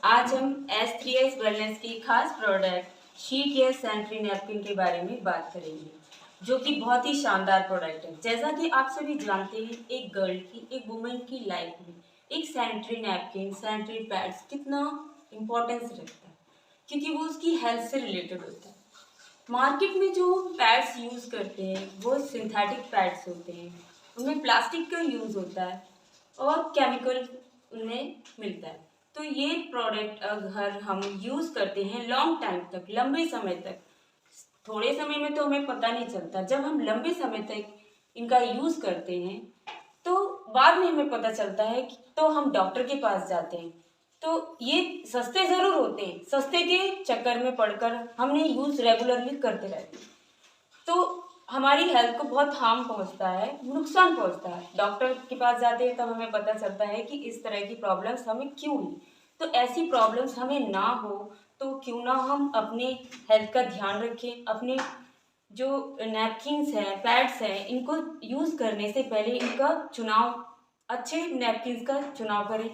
आज हम S3S wellness की खास product she care sanitary napkin के बारे में बात करेंगे, जो कि बहुत ही शानदार प्रोडक्ट है। जैसा कि आप सभी जानते हैं, एक गर्ल की, एक वुमेन की लाइफ में एक सैनिटरी नैपकिन, सैनिटरी पैड्स कितना इम्पोर्टेंस रखता है, क्योंकि वो उसकी हेल्थ से रिलेटेड होता है। मार्केट में जो पैड्स यूज़ करते हैं वो सिंथेटिक पैड्स होते हैं, उनमें प्लास्टिक का यूज़ होता है और केमिकल उनमें मिलता है। तो ये प्रोडक्ट अगर हम यूज़ करते हैं लॉन्ग टाइम तक, लंबे समय तक, थोड़े समय में तो हमें पता नहीं चलता, जब हम लंबे समय तक इनका यूज़ करते हैं तो बाद में हमें पता चलता है तो हम डॉक्टर के पास जाते हैं। तो ये सस्ते ज़रूर होते हैं, सस्ते के चक्कर में पड़कर हमने यूज़ रेगुलरली करते रहते हैं, तो हमारी हेल्थ को बहुत हार्म पहुंचता है, नुकसान पहुंचता है। डॉक्टर के पास जाते हैं तब हमें पता चलता है कि इस तरह की प्रॉब्लम्स हमें क्यों हुई। तो ऐसी प्रॉब्लम्स हमें ना हो तो क्यों ना हम अपने हेल्थ का ध्यान रखें, अपने जो नैपकिन्स हैं, पैड्स हैं, इनको यूज़ करने से पहले इनका चुनाव, अच्छे नैपकिन्स का चुनाव करें।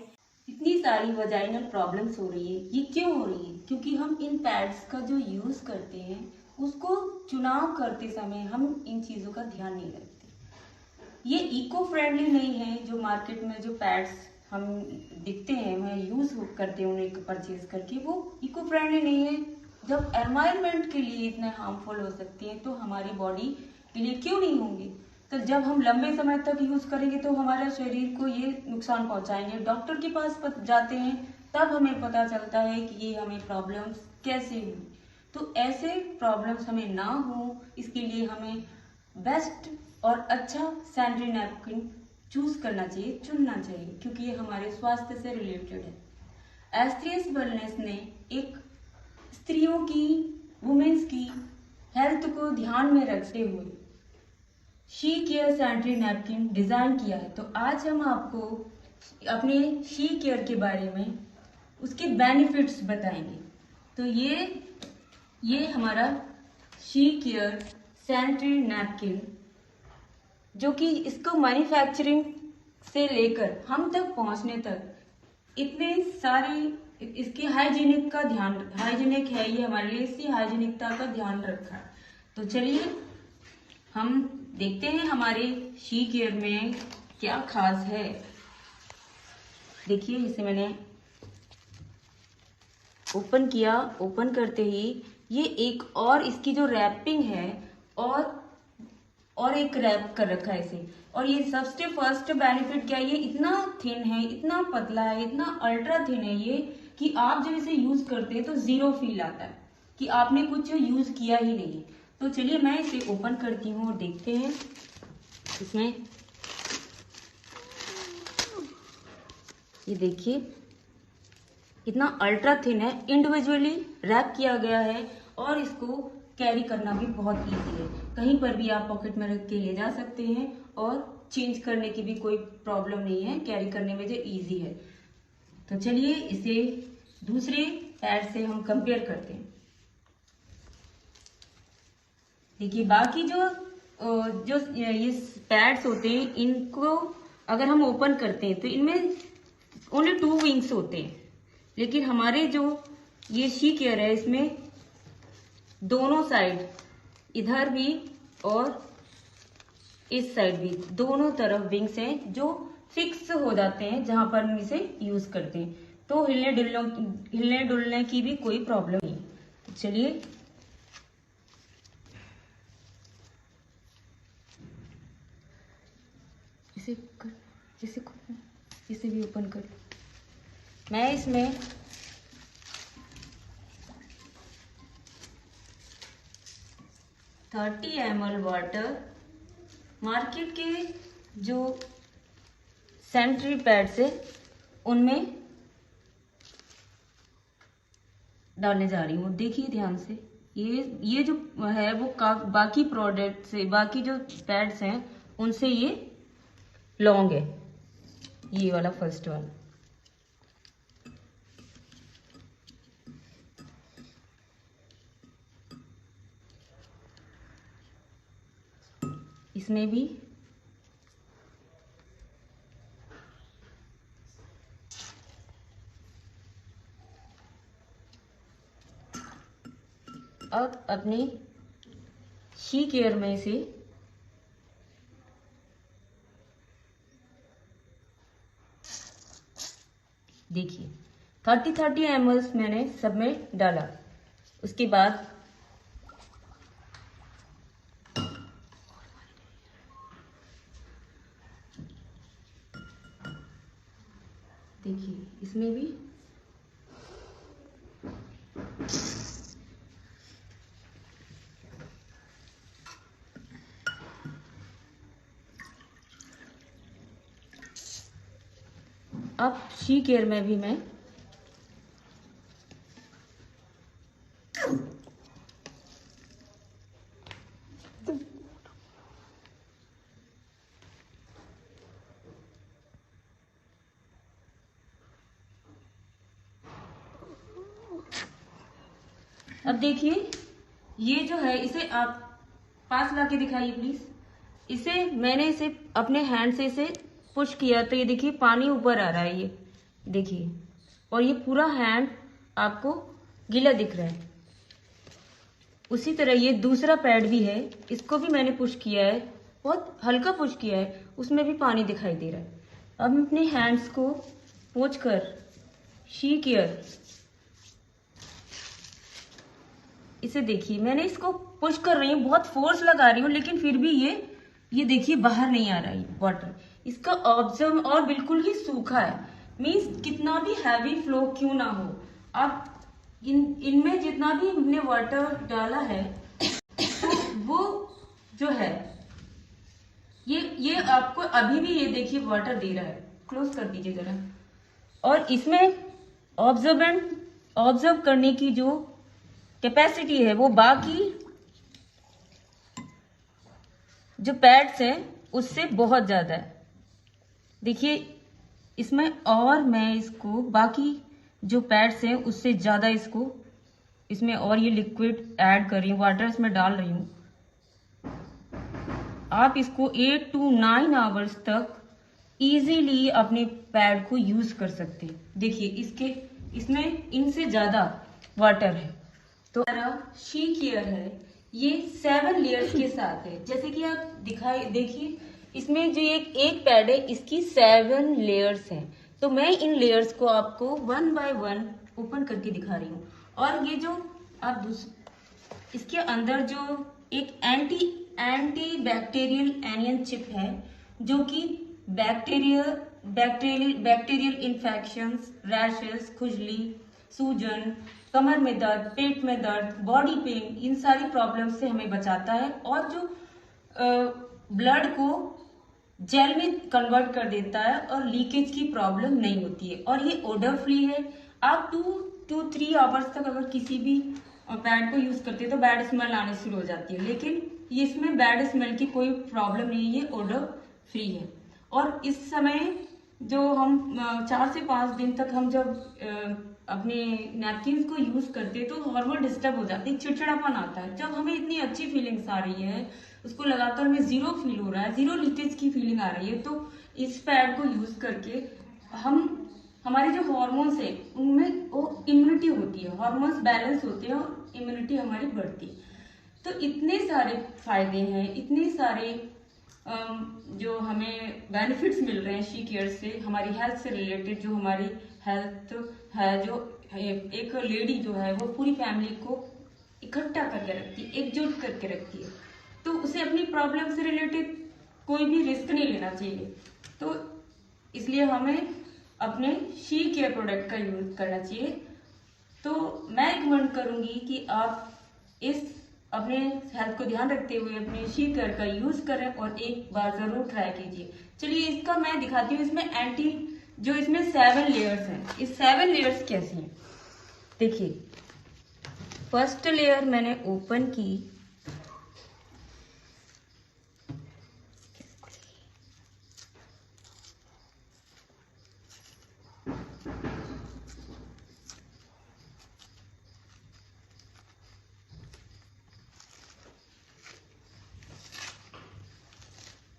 इतनी सारी वजाइनल प्रॉब्लम्स हो रही है, ये क्यों हो रही है? क्योंकि हम इन पैड्स का जो यूज़ करते हैं उसको चुनाव करते समय हम इन चीज़ों का ध्यान नहीं रखते। ये इको फ्रेंडली नहीं है। जो मार्केट में जो पैड्स हम दिखते हैं, मैं यूज़ करते हैं उन्हें परचेज करके, वो इको फ्रेंडली नहीं है। जब एनवायरनमेंट के लिए इतने हार्मफुल हो सकती हैं तो हमारी बॉडी के लिए क्यों नहीं होंगे? तो जब हम लंबे समय तक यूज़ करेंगे तो हमारे शरीर को ये नुकसान पहुंचाएंगे। डॉक्टर के पास जाते हैं तब हमें पता चलता है कि ये हमें प्रॉब्लम्स कैसे हुई। तो ऐसे प्रॉब्लम्स हमें ना हो, इसके लिए हमें बेस्ट और अच्छा सैनिटरी नैपकिन चूज करना चाहिए, चुनना चाहिए, क्योंकि ये हमारे स्वास्थ्य से रिलेटेड है। एस3एस वेलनेस ने एक स्त्रियों की, वुमेन्स की हेल्थ को ध्यान में रखते हुए she care sanitary napkin design किया है। तो आज हम आपको अपने शी केयर के बारे में, उसके बेनिफिट्स बताएंगे। तो ये हमारा शी केयर सैनिटरी नैपकिन, जो कि इसको मैन्युफैक्चरिंग से लेकर हम तक पहुंचने तक इतने सारे, इसके हाइजीनिक का ध्यान, हाइजीनिक है ये, हमारे लिए इसकी हाइजीनिकता का ध्यान रखा है। तो चलिए हम देखते हैं हमारे शी केयर में क्या खास है। देखिए, इसे मैंने ओपन किया, ओपन करते ही ये एक और इसकी जो रैपिंग है और एक रैप कर रखा है इसे। और ये सबसे फर्स्ट बेनिफिट क्या है, ये इतना थिन है, इतना पतला है, इतना अल्ट्रा थिन है ये, कि आप जब इसे यूज करते हैं तो जीरो फील आता है कि आपने कुछ यूज किया ही नहीं। तो चलिए मैं इसे ओपन करती हूँ और देखते हैं इसमें। ये देखिए कितना अल्ट्रा थिन है, इंडिविजुअली रैप किया गया है और इसको कैरी करना भी बहुत इजी है। कहीं पर भी आप पॉकेट में रख के ले जा सकते हैं और चेंज करने की भी कोई प्रॉब्लम नहीं है, कैरी करने में जो इजी है। तो चलिए इसे दूसरे पैड से हम कंपेयर करते हैं। देखिए, बाकी जो ये पैड्स होते हैं, इनको अगर हम ओपन करते हैं तो इनमें ओनली 2 विंग्स होते हैं, लेकिन हमारे जो ये शी केयर है, इसमें दोनों साइड, इधर भी और इस साइड भी, दोनों तरफ विंग्स हैं जो फिक्स हो जाते हैं जहां पर हम इसे यूज करते हैं। तो हिलने डुलने की भी कोई प्रॉब्लम नहीं। तो चलिए इसे कर, इसे भी ओपन कर। मैं इसमें $30 ml वाटर, मार्केट के जो सैनिटरी पैड्स है उनमें डालने जा रही हूँ। देखिए ध्यान से, ये जो है वो बाकी प्रोडक्ट से, बाकी जो पैड्स हैं उनसे ये लॉन्ग है, ये वाला फर्स्ट वाला। इसमें भी अब अपने शी केयर में से देखिए 30 ml मैंने सब में डाला। उसके बाद देखिए इसमें भी अब शी केयर में भी मैं अब देखिए ये जो है, इसे आप पास लाके दिखाइए प्लीज। इसे मैंने इसे अपने हैंड से इसे पुश किया तो ये देखिए पानी ऊपर आ रहा है, ये देखिए, और ये पूरा हैंड आपको गीला दिख रहा है। उसी तरह ये दूसरा पैड भी है, इसको भी मैंने पुश किया है, बहुत हल्का पुश किया है, उसमें भी पानी दिखाई दे रहा है। अब मैं अपने हैंड्स को पोंछ कर शी केयर, इसे देखिए मैंने इसको पुश कर रही हूँ, बहुत फोर्स लगा रही हूँ, लेकिन फिर भी ये देखिए बाहर नहीं आ रहा है वाटर। इसका ऑब्जर्व और बिल्कुल ही सूखा है, मीन्स कितना भी हैवी फ्लो क्यों ना हो, आप इनमें जितना भी हमने वाटर डाला है तो वो जो है ये आपको अभी भी ये देखिए वाटर दे रहा है। क्लोज कर दीजिए जरा। और इसमें ऑब्जर्व करने की जो कैपेसिटी है वो बाकी जो पैड्स हैं उससे बहुत ज्यादा है। देखिए इसमें, और मैं इसको बाकी जो पैड्स हैं उससे ज्यादा इसमें और ये लिक्विड ऐड कर रही हूँ, वाटर इसमें डाल रही हूँ। आप इसको 8 to 9 आवर्स तक इजीली अपने पैड को यूज कर सकते हैं। देखिए इसमें इनसे ज्यादा वाटर है। तो शी केयर है, ये 7 लेयर्स के साथ है। जैसे कि आप देखिए इसमें जो एक पैड है इसकी 7 लेयर्स हैं। तो मैं इन लेयर्स को आपको 1 by 1 ओपन करके दिखा रही हूँ। और ये जो आप इसके अंदर जो एक एंटी बैक्टीरियल एनियन चिप है, जो कि बैक्टीरियल इन्फेक्शंस, रैशेस, खुजली, सूजन, कमर में दर्द, पेट में दर्द, बॉडी पेन, इन सारी प्रॉब्लम से हमें बचाता है। और जो ब्लड को जेल में कन्वर्ट कर देता है और लीकेज की प्रॉब्लम नहीं होती है। और ये ओडर फ्री है। आप 2 to 3 आवर्स तक अगर किसी भी पैड को यूज करते हैं तो बैड स्मेल आने शुरू हो जाती है, लेकिन ये इसमें बैड स्मेल की कोई प्रॉब्लम नहीं है, ये ओडर फ्री है। और इस समय जो हम 4 से 5 दिन तक हम जब अपने नैपकिन्स को यूज करते हैं तो हार्मोन डिस्टर्ब हो जाते हैं, चिड़चिड़ापन आता है। जब हमें इतनी अच्छी फीलिंग्स आ रही है, उसको लगातार हमें जीरो फील हो रहा है, जीरो लीकेज की फीलिंग आ रही है, तो इस पैड को यूज करके हमारे जो हॉर्मोन्स है उनमें वो इम्यूनिटी होती है, हॉर्मोन्स बैलेंस होते हैं और इम्यूनिटी हमारी बढ़ती है। तो इतने सारे फायदे हैं, इतने सारे जो हमें बेनिफिट्स मिल रहे हैं शी केयर से, हमारी हेल्थ से रिलेटेड। जो हमारी हेल्थ है, जो एक लेडी जो है वो पूरी फैमिली को इकट्ठा करके रखती है, एकजुट करके रखती है, तो उसे अपनी प्रॉब्लम से रिलेटेड कोई भी रिस्क नहीं लेना चाहिए। तो इसलिए हमें अपने शी केयर प्रोडक्ट का यूज करना चाहिए। तो मैं रिकमेंड करूंगी कि आप इस अपने हेल्थ को ध्यान रखते हुए अपने शी केयर का यूज करें और एक बार जरूर ट्राई कीजिए। चलिए इसका मैं दिखाती हूँ। इसमें जो इसमें 7 लेयर्स हैं, इस 7 लेयर्स कैसी हैं देखिए। फर्स्ट लेयर मैंने ओपन की,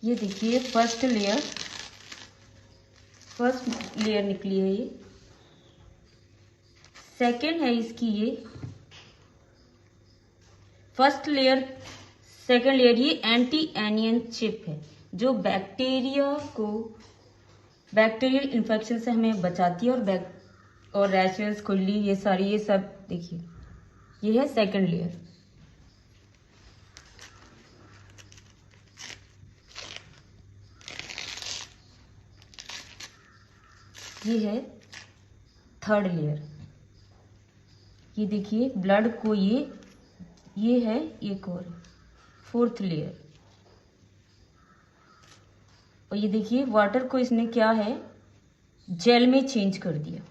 ये देखिए फर्स्ट लेयर निकली है ये। सेकंड है इसकी ये, फर्स्ट लेयर, सेकंड लेयर ये एंटी एनियन चिप है जो बैक्टीरियल इन्फेक्शन से हमें बचाती है और रैशेस, खुजली, ये सब देखिए, ये है सेकंड लेयर। ये है थर्ड लेयर। ये देखिए ब्लड को ये है एक और फोर्थ लेयर। और ये देखिए वाटर को इसने क्या है, जेल में चेंज कर दिया।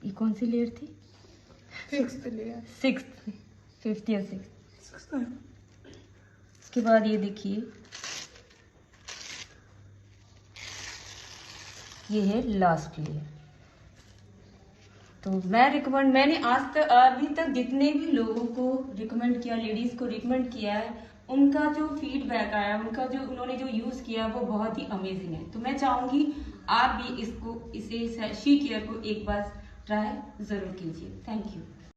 ये कौन सी लेयर थी? Sixth layer. सिक्स्थ, फिफ्थ या सिक्स्थ। उसके बाद ये देखिए, ये है लास्ट लेयर। तो मैंने अभी तक जितने भी लोगों को रिकमेंड किया, लेडीज को रिकमेंड किया है, उनका जो फीडबैक आया, उन्होंने जो यूज किया वो बहुत ही अमेजिंग है। तो मैं चाहूंगी आप भी इसे शी केयर को एक बार ट्राई जरूर कीजिए। Thank you.